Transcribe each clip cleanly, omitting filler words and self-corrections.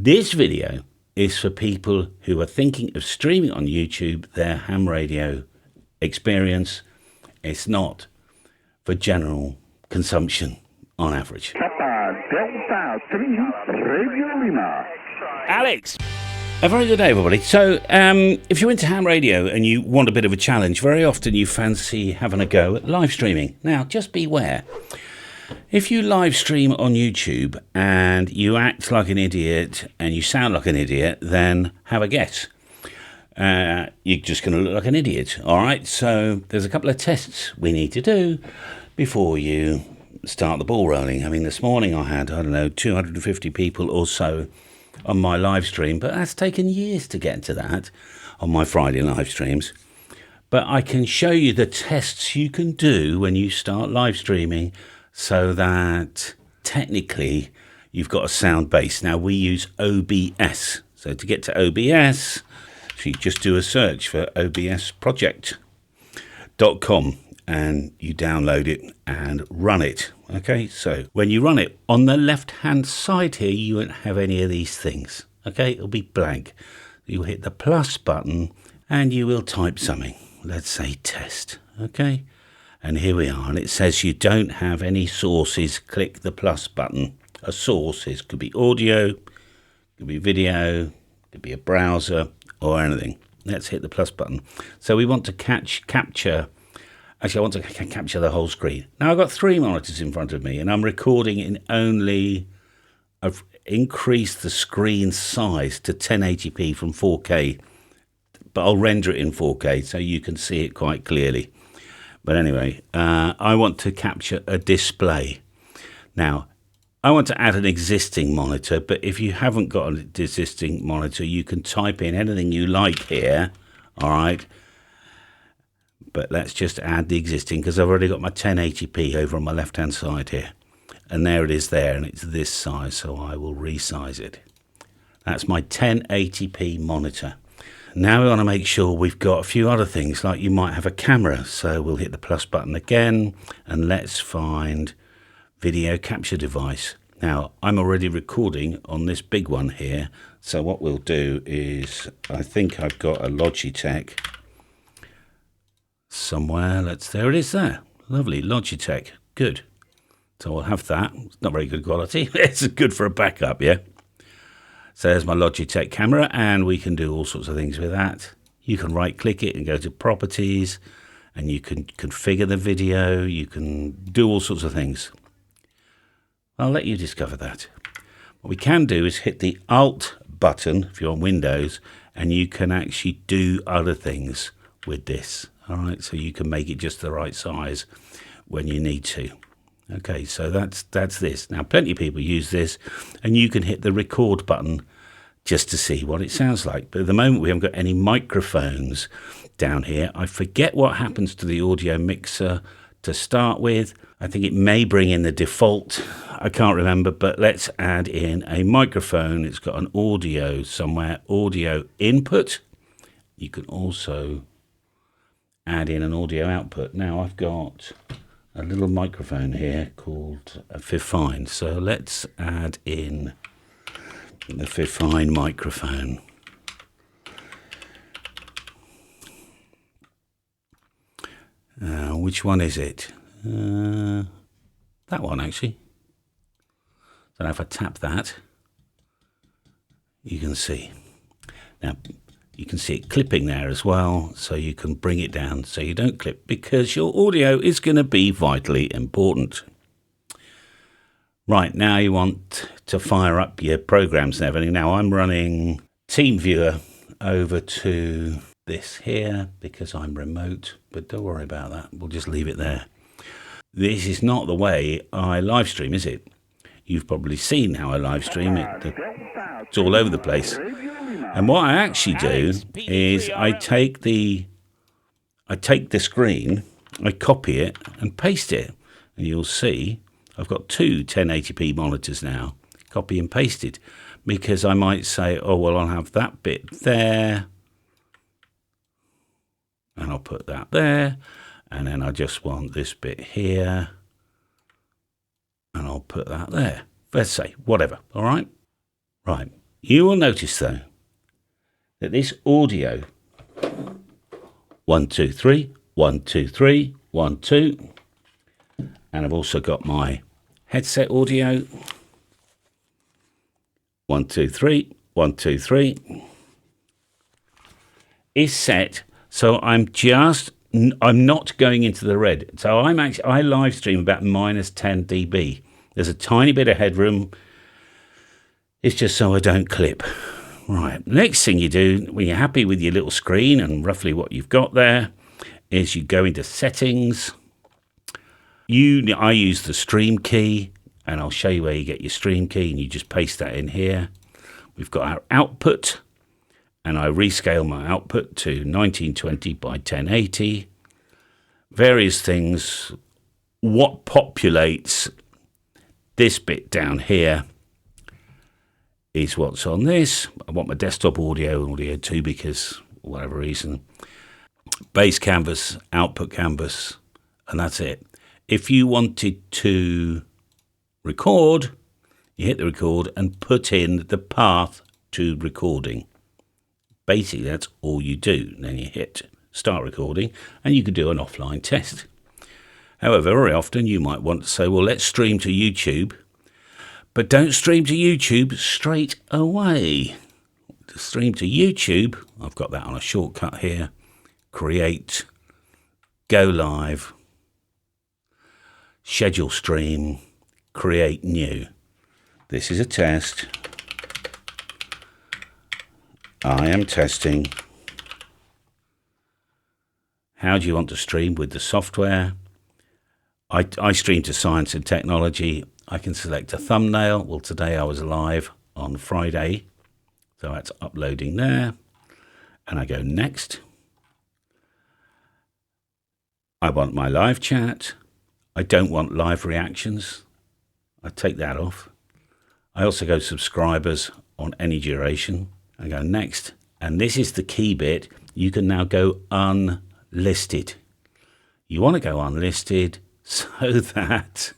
This video is for people who are thinking of streaming on YouTube their ham radio experience. It's not for general consumption on average. Alex! A very good day, everybody. So, if you're into ham radio and you want a bit of a challenge, very often you fancy having a go at live streaming. Now, just beware. If you live stream on YouTube and you act like an idiot and you sound like an idiot, then have a guess. You're just going to look like an idiot, all right? So there's a couple of tests we need to do before you start the ball rolling. I mean, this morning I had, 250 people or so on my live stream, but that's taken years to get to that on my Friday live streams. But I can show you the tests you can do when you start live streaming so that technically you've got a sound base. Now we use OBS. So to get to OBS, you just do a search for obsproject.com and you download it and run it. Okay, so when you run it, on the left-hand side here, you won't have any of these things. Okay, it'll be blank. You'll hit the plus button and you will type something. Let's say test. Okay, and here we are. And it says you don't have any sources. Click the plus button. A source could be audio, could be video, could be a browser or anything. Let's hit the plus button. So we want to capture. Actually, I want to capture the whole screen. Now, I've got 3 monitors in front of me, and I'm recording in only... I've increased the screen size to 1080p from 4K, but I'll render it in 4K so you can see it quite clearly. But anyway, I want to capture a display. Now, I want to add an existing monitor, but if you haven't got an existing monitor, you can type in anything you like here, all right? But let's just add the existing because I've already got my 1080p over on my left-hand side here. And there it is there, and it's this size, so I will resize it. That's my 1080p monitor. Now we want to make sure we've got a few other things, like you might have a camera. So we'll hit the plus button again, and let's find video capture device. Now, I'm already recording on this big one here. So what we'll do is, I think I've got a Logitech somewhere. There it is there. Lovely, Logitech. Good. So we'll have that. It's not very good quality. It's good for a backup, yeah? So there's my Logitech camera, and we can do all sorts of things with that. You can right-click it and go to Properties, and you can configure the video. You can do all sorts of things. I'll let you discover that. What we can do is hit the Alt button, if you're on Windows, and you can actually do other things with this. All right, so you can make it just the right size when you need to. Okay, so that's this. Now, plenty of people use this, and you can hit the record button just to see what it sounds like. But at the moment, we haven't got any microphones down here. I forget what happens to the audio mixer to start with. I think it may bring in the default. I can't remember, but let's add in a microphone. It's got an audio somewhere, audio input. You can also add in an audio output. Now I've got a little microphone here called a Fifine. So let's add in the Fifine microphone. Which one is it? That one, actually. So now if I tap that, you can see. Now, you can see it clipping there as well, so you can bring it down so you don't clip, because your audio is going to be vitally important. Right, now you want to fire up your programs and everything. Now I'm running TeamViewer over to this here because I'm remote, but don't worry about that. We'll just leave it there. This is not the way I live stream, is it? You've probably seen how I live stream it. It's all over the place. And what I actually do is I take the screen, I copy it and paste it. And you'll see I've got 2 1080p monitors now, copy and pasted, because I might say, oh, well, I'll have that bit there, and I'll put that there, and then I just want this bit here, and I'll put that there. Let's say, whatever, all right? Right. You will notice though that this audio 1 2 3 1 2 3 1 2, and I've also got my headset audio 1 2 3 1 2 3 is set, so I'm not going into the red. So I live stream about -10 dB. There's a tiny bit of headroom. It's just so I don't clip. Right, next thing you do when you're happy with your little screen and roughly what you've got there is you go into settings. I use the stream key, and I'll show you where you get your stream key, and you just paste that in here. We've got our output, and I rescale my output to 1920 by 1080. Various things. What populates this bit down here is what's on this. I want my desktop audio too, because for whatever reason. Base canvas, output canvas, and that's it. If you wanted to record, you hit the record and put in the path to recording. Basically, that's all you do. Then you hit start recording, and you could do an offline test. However, very often you might want to say, well, let's stream to YouTube, but don't stream to YouTube straight away. To stream to YouTube, I've got that on a shortcut here. Create, go live, schedule stream, create new. This is a test. I am testing. How do you want to stream with the software? I stream to science and technology. I can select a thumbnail. Well, today I was live on Friday, so that's uploading there. And I go next. I want my live chat. I don't want live reactions. I take that off. I also go subscribers on any duration. I go next. And this is the key bit. You can now go unlisted. You want to go unlisted so that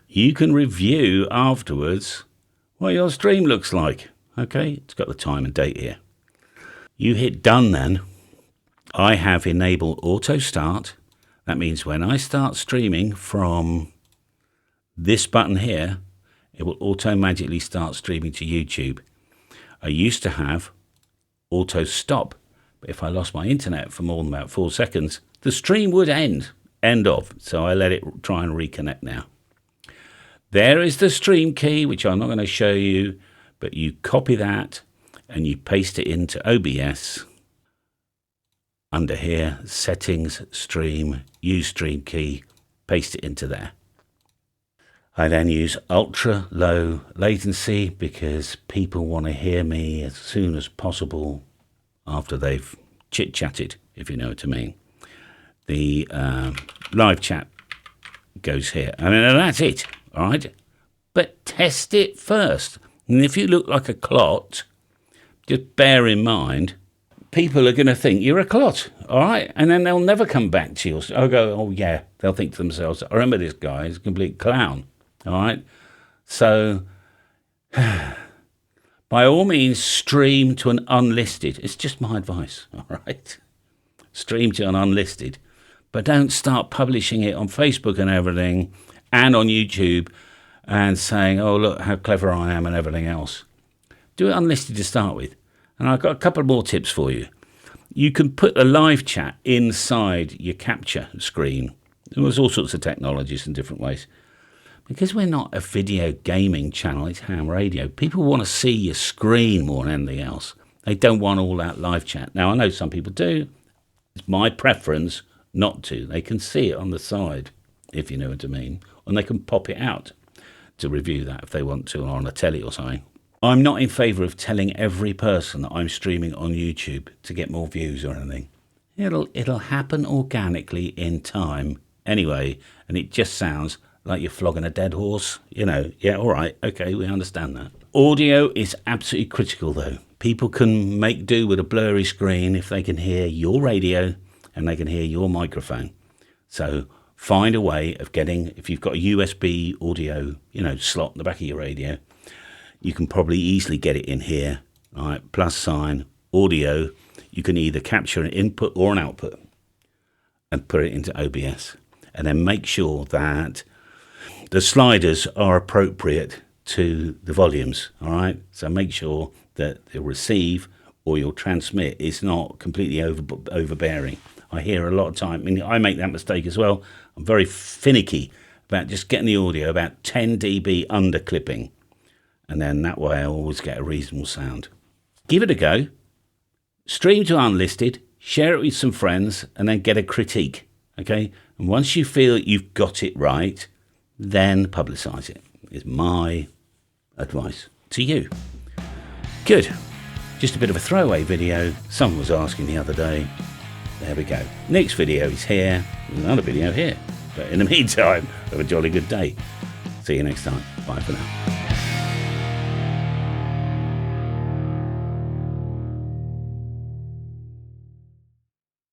you can review afterwards what your stream looks like. Okay, it's got the time and date here. You hit done then. I have enabled auto start. That means when I start streaming from this button here, it will automatically start streaming to YouTube. I used to have auto stop, but if I lost my internet for more than about 4 seconds, the stream would end of. So I let it try and reconnect now. There is the stream key, which I'm not going to show you, but you copy that and you paste it into OBS. Under here, settings, stream, use stream key, paste it into there. I then use ultra low latency because people want to hear me as soon as possible after they've chit-chatted, if you know what I mean. The live chat goes here. And then that's it, all right? But test it first. And if you look like a clot, just bear in mind, people are going to think you're a clot, all right? And then they'll never come back to you. I'll go, oh, yeah. They'll think to themselves, I remember this guy. He's a complete clown, all right? So by all means, stream to an unlisted. It's just my advice, all right? Stream to an unlisted. But don't start publishing it on Facebook and everything and on YouTube and saying, oh, look how clever I am and everything else. Do it unlisted to start with. And I've got a couple more tips for you. You can put the live chat inside your capture screen. There's all sorts of technologies in different ways. Because we're not a video gaming channel, it's ham radio. People want to see your screen more than anything else. They don't want all that live chat. Now, I know some people do. It's my preference not to. They can see it on the side, if you know what I mean. And they can pop it out to review that if they want to, or on a telly or something. I'm not in favour of telling every person that I'm streaming on YouTube to get more views or anything. It'll happen organically in time anyway, and it just sounds like you're flogging a dead horse. You know, yeah, all right, okay, we understand that. Audio is absolutely critical though. People can make do with a blurry screen if they can hear your radio and they can hear your microphone. So find a way of getting, if you've got a USB audio, slot in the back of your radio, you can probably easily get it in here. All right, plus sign, audio. You can either capture an input or an output and put it into OBS. And then make sure that the sliders are appropriate to the volumes, all right? So make sure that the receive or your transmit is not completely overbearing. I hear a lot of time, I mean, I make that mistake as well. I'm very finicky about just getting the audio about 10 dB under clipping. And then that way I always get a reasonable sound. Give it a go. Stream to unlisted, share it with some friends, and then get a critique, okay? And once you feel you've got it right, then publicize it, is my advice to you. Good. Just a bit of a throwaway video. Someone was asking the other day. There we go. Next video is here. There's another video here. But in the meantime, have a jolly good day. See you next time. Bye for now.